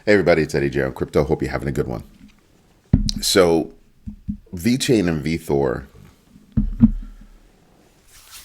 Hey everybody, it's Eddie J on Crypto. Hope you're having a good one. So, VeChain and VeThor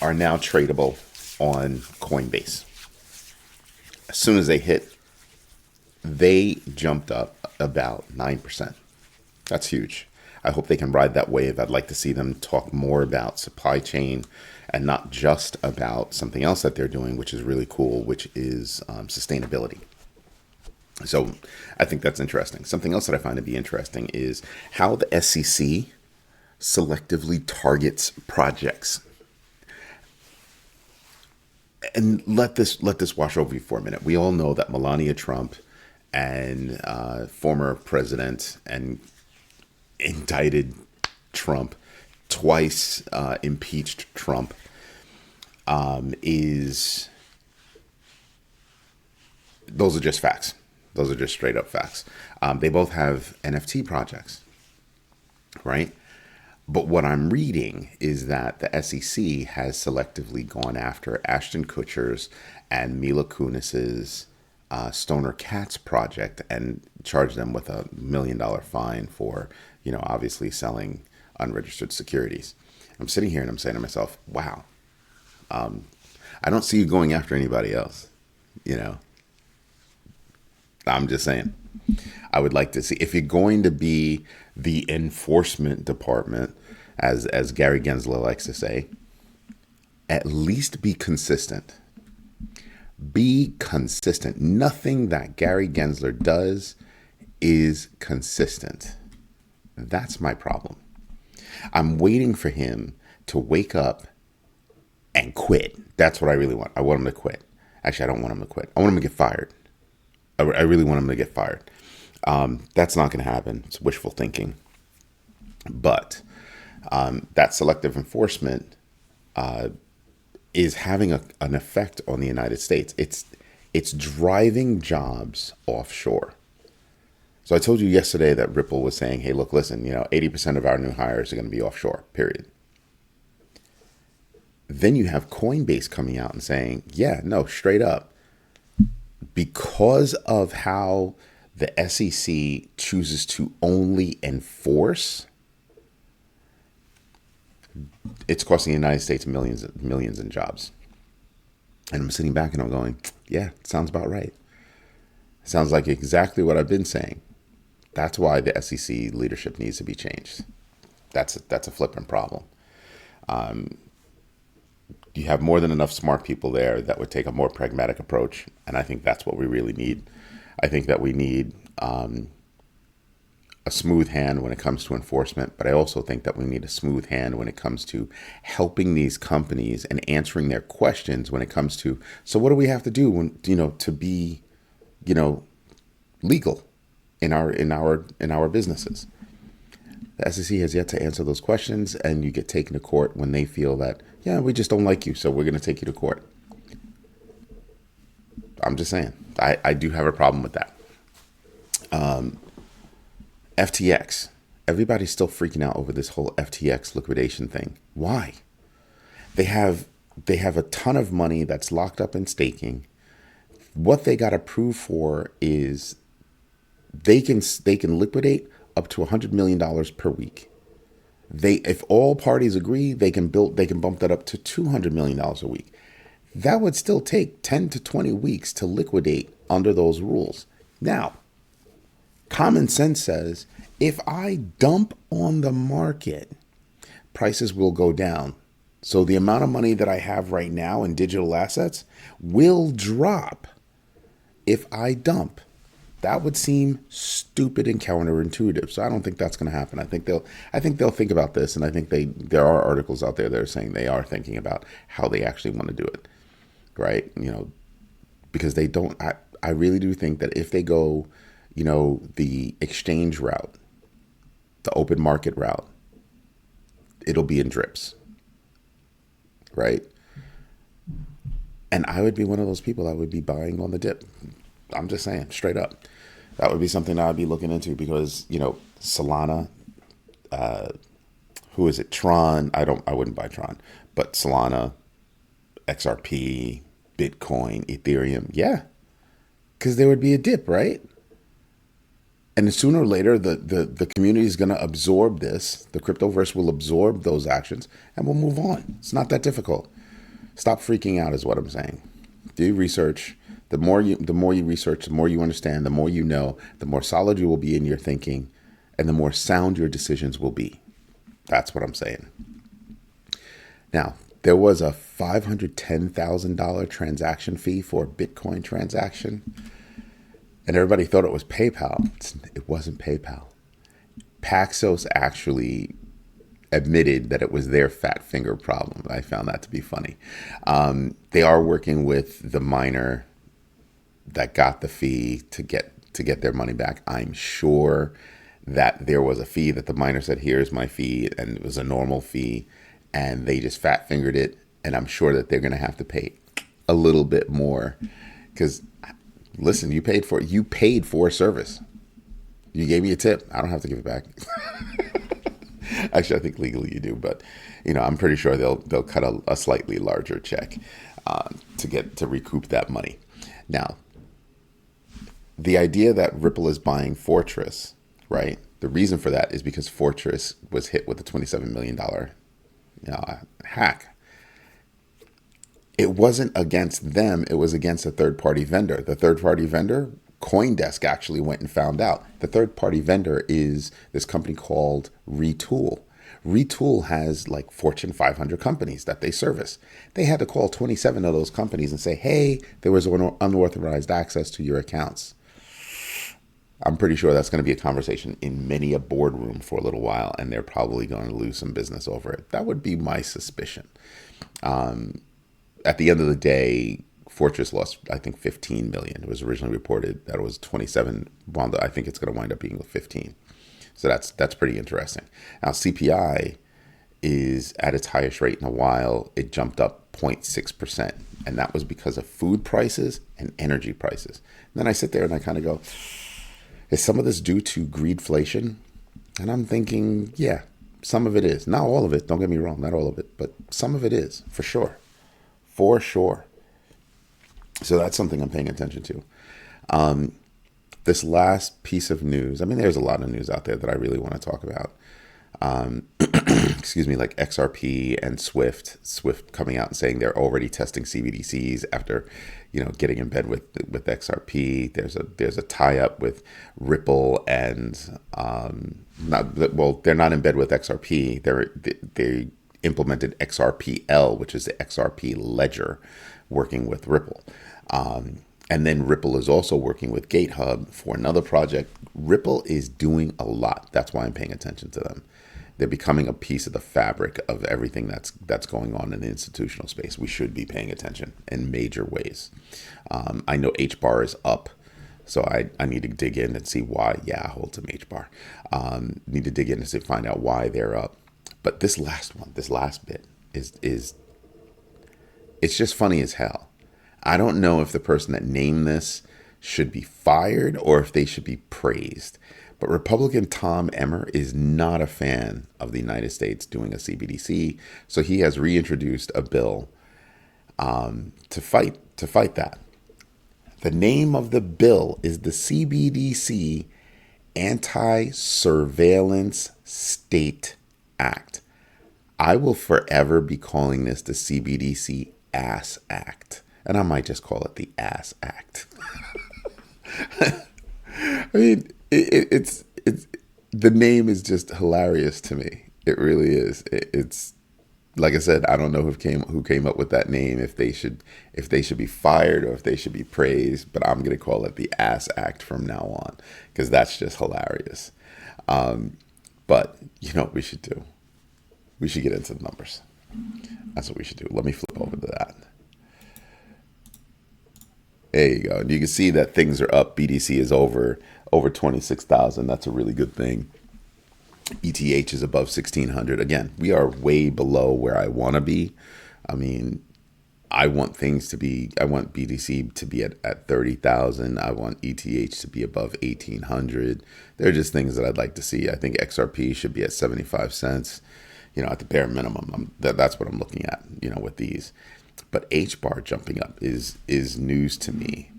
are now tradable on Coinbase. As soon as they hit, they jumped up about 9%. That's huge. I hope they can ride that wave. I'd like to see them talk more about supply chain and not just about something else that they're doing, which is really cool, which is sustainability. So I think that's interesting. Something else that I find to be interesting is how the SEC selectively targets projects. And let this wash over you for a minute. We all know that Melania Trump and former president and indicted Trump, twice impeached Trump, is those are just facts. Those are just straight up facts. They both have NFT projects, right? But what I'm reading is that the SEC has selectively gone after Ashton Kutcher's and Mila Kunis's Stoner Cats project and charged them with $1 million fine for, obviously selling unregistered securities. I'm sitting here and I'm saying to myself, wow, I don't see you going after anybody else, I'm just saying. I would like to see, if you're going to be the enforcement department, as Gary Gensler likes to say, at least be consistent. Be consistent. Nothing that Gary Gensler does is consistent. That's my problem. I'm waiting for him to wake up and quit. That's what I really want. I want him to quit. Actually, I don't want him to quit. I want him to get fired. I really want him to get fired. That's not going to happen. It's wishful thinking. But that selective enforcement is having an effect on the United States. It's driving jobs offshore. So I told you yesterday that Ripple was saying, hey, look, listen, 80% of our new hires are going to be offshore, period. Then you have Coinbase coming out and saying, yeah, no, straight up. Because of how the SEC chooses to only enforce, it's costing the United States millions in jobs. And I'm sitting back and I'm going, yeah, sounds about right. Sounds like exactly what I've been saying. That's why the SEC leadership needs to be changed. That's a flipping problem. You have more than enough smart people there that would take a more pragmatic approach. And I think that's what we really need. I think that we need a smooth hand when it comes to enforcement, but I also think that we need a smooth hand when it comes to helping these companies and answering their questions when it comes to, so what do we have to do when, to be, legal in our businesses? The SEC has yet to answer those questions, and you get taken to court when they feel that, yeah, we just don't like you, so we're going to take you to court. I'm just saying. I do have a problem with that. FTX. Everybody's still freaking out over this whole FTX liquidation thing. Why? They have a ton of money that's locked up in staking. What they got approved for is they can liquidate up to $100 million per week. If all parties agree, they can bump that up to $200 million a week. That would still take 10 to 20 weeks to liquidate under those rules. Now, common sense says if I dump on the market, prices will go down. So the amount of money that I have right now in digital assets will drop if I dump. That would seem stupid and counterintuitive. So I don't think that's going to happen. I think they'll think about this, and I think there are articles out there that are saying they are thinking about how they actually want to do it, right? Because they don't. I really do think that if they go, the exchange route, the open market route, it'll be in drips, right? And I would be one of those people that would be buying on the dip. I'm just saying, straight up. That would be something that I'd be looking into because, Solana, who is it? Tron. I wouldn't buy Tron, but Solana, XRP, Bitcoin, Ethereum. Yeah. Because there would be a dip, right? And sooner or later, the community is going to absorb this. The cryptoverse will absorb those actions, and we'll move on. It's not that difficult. Stop freaking out, is what I'm saying. Do research. The more you research, the more you understand, the more you know, the more solid you will be in your thinking, and the more sound your decisions will be. That's what I'm saying. Now, there was a $510,000 transaction fee for a Bitcoin transaction, and everybody thought it was PayPal. It wasn't PayPal. Paxos actually admitted that it was their fat finger problem. I found that to be funny. They are working with the miner that got the fee to get their money back. I'm sure that there was a fee that the miner said, here's my fee, and it was a normal fee, and they just fat fingered it. And I'm sure that they're going to have to pay a little bit more because, listen, you paid for a service. You gave me a tip. I don't have to give it back. Actually, I think legally you do, but I'm pretty sure they'll cut a slightly larger check to recoup that money. Now, the idea that Ripple is buying Fortress, right? The reason for that is because Fortress was hit with a $27 million hack. It wasn't against them. It was against a third-party vendor. The third-party vendor, CoinDesk, actually went and found out. The third-party vendor is this company called Retool. Retool has like Fortune 500 companies that they service. They had to call 27 of those companies and say, hey, there was unauthorized access to your accounts. I'm pretty sure that's going to be a conversation in many a boardroom for a little while, and they're probably going to lose some business over it. That would be my suspicion. At the end of the day, Fortress lost, I think, 15 million. It was originally reported that it was 27. I think it's going to wind up being 15. So that's pretty interesting. Now, CPI is at its highest rate in a while. It jumped up 0.6%, and that was because of food prices and energy prices. And then I sit there and I kind of go, is some of this due to greedflation? And I'm thinking, yeah, some of it is. Not all of it, don't get me wrong, not all of it, but some of it is, for sure. For sure. So that's something I'm paying attention to. This last piece of news, there's a lot of news out there that I really want to talk about. Excuse me, like XRP and Swift coming out and saying they're already testing CBDCs after, getting in bed with XRP. There's a tie up with Ripple and they're not in bed with XRP. They implemented XRPL, which is the XRP ledger, working with Ripple. And then Ripple is also working with GateHub for another project. Ripple is doing a lot. That's why I'm paying attention to them. They're becoming a piece of the fabric of everything that's going on in the institutional space. We should be paying attention in major ways. I know HBAR is up, so I need to dig in and see why. Yeah, I hold some HBAR. Need to dig in and find out why they're up. But this last bit is it's just funny as hell. I don't know if the person that named this should be fired or if they should be praised. But Republican Tom Emmer is not a fan of the United States doing a CBDC, so he has reintroduced a bill to fight that. The name of the bill is the CBDC Anti-Surveillance State Act. I will forever be calling this the CBDC Ass Act, and I might just call it the Ass Act. It's the name is just hilarious to me. It really is. It's like I said, I don't know who came up with that name, if they should be fired or if they should be praised, but I'm gonna call it the Ass Act from now on because that's just hilarious. But you know what we should do? We should get into the numbers. That's what we should do. Let me flip over to that. There you go. And you can see that things are up. BDC is over 26,000. That's a really good thing. ETH is above 1,600. Again, we are way below where I want to be. I want BDC to be at 30,000. I want ETH to be above 1,800. They're just things that I'd like to see. I think XRP should be at 75 cents, at the bare minimum. That's what I'm looking at, with these. But HBAR jumping up is news to me.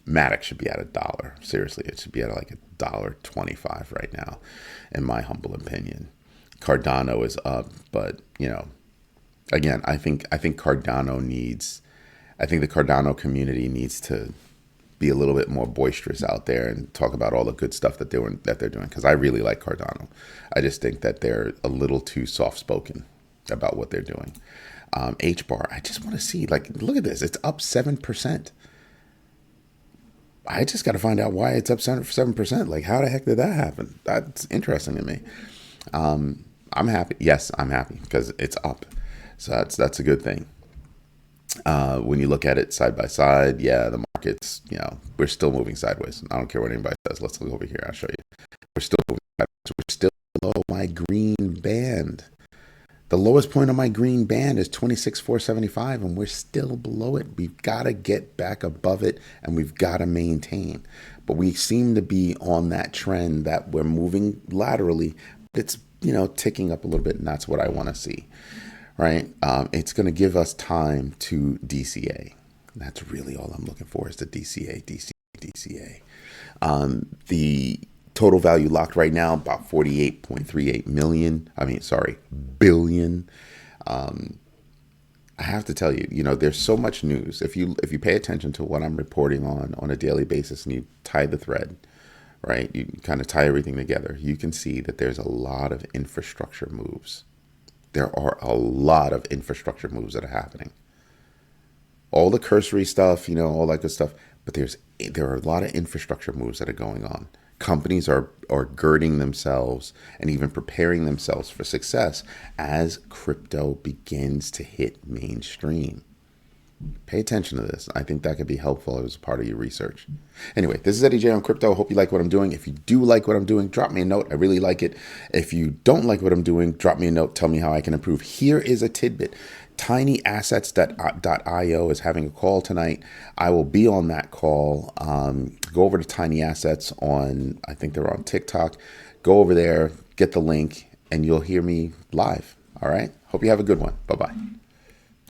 Matic should be at $1. Seriously, it should be at like $1.25 right now, in my humble opinion. Cardano is up, but again, I think the Cardano community needs to be a little bit more boisterous out there and talk about all the good stuff that they're doing, because I really like Cardano. I just think that they're a little too soft spoken about what they're doing. HBAR, I just want to see, like, look at this, it's up 7%. I just got to find out why it's up 7%. Like, how the heck did that happen? That's interesting to me. I'm happy. Yes, I'm happy because it's up. So that's a good thing. When you look at it side by side, yeah, the markets, we're still moving sideways. I don't care what anybody says. Let's look over here. I'll show you. We're still moving sideways. We're still below my green band. The lowest point on my green band is 26,475, and we're still below it. We've got to get back above it, and we've got to maintain. But we seem to be on that trend that we're moving laterally. It's, ticking up a little bit, and that's what I want to see, right? It's going to give us time to DCA. That's really all I'm looking for, is the DCA. The total value locked right now, about 48.38 billion. I have to tell you, there's so much news. If you pay attention to what I'm reporting on a daily basis, and you tie the thread, right? You kind of tie everything together. You can see that there's a lot of infrastructure moves. There are a lot of infrastructure moves that are happening. All the cursory stuff, all that good stuff. But there are a lot of infrastructure moves that are going on. Companies are girding themselves and even preparing themselves for success as crypto begins to hit mainstream. Pay attention to this. I think that could be helpful as a part of your research. Anyway, this is Eddie J on crypto. Hope you like what I'm doing. If you do like what I'm doing, drop me a note. I really like it. If you don't like what I'm doing, drop me a note. Tell me how I can improve. Here is a tidbit. TinyAssets.io is having a call tonight. I will be on that call. Go over to Tiny Assets I think they're on TikTok. Go over there, get the link, and you'll hear me live. All right? Hope you have a good one. Bye-bye.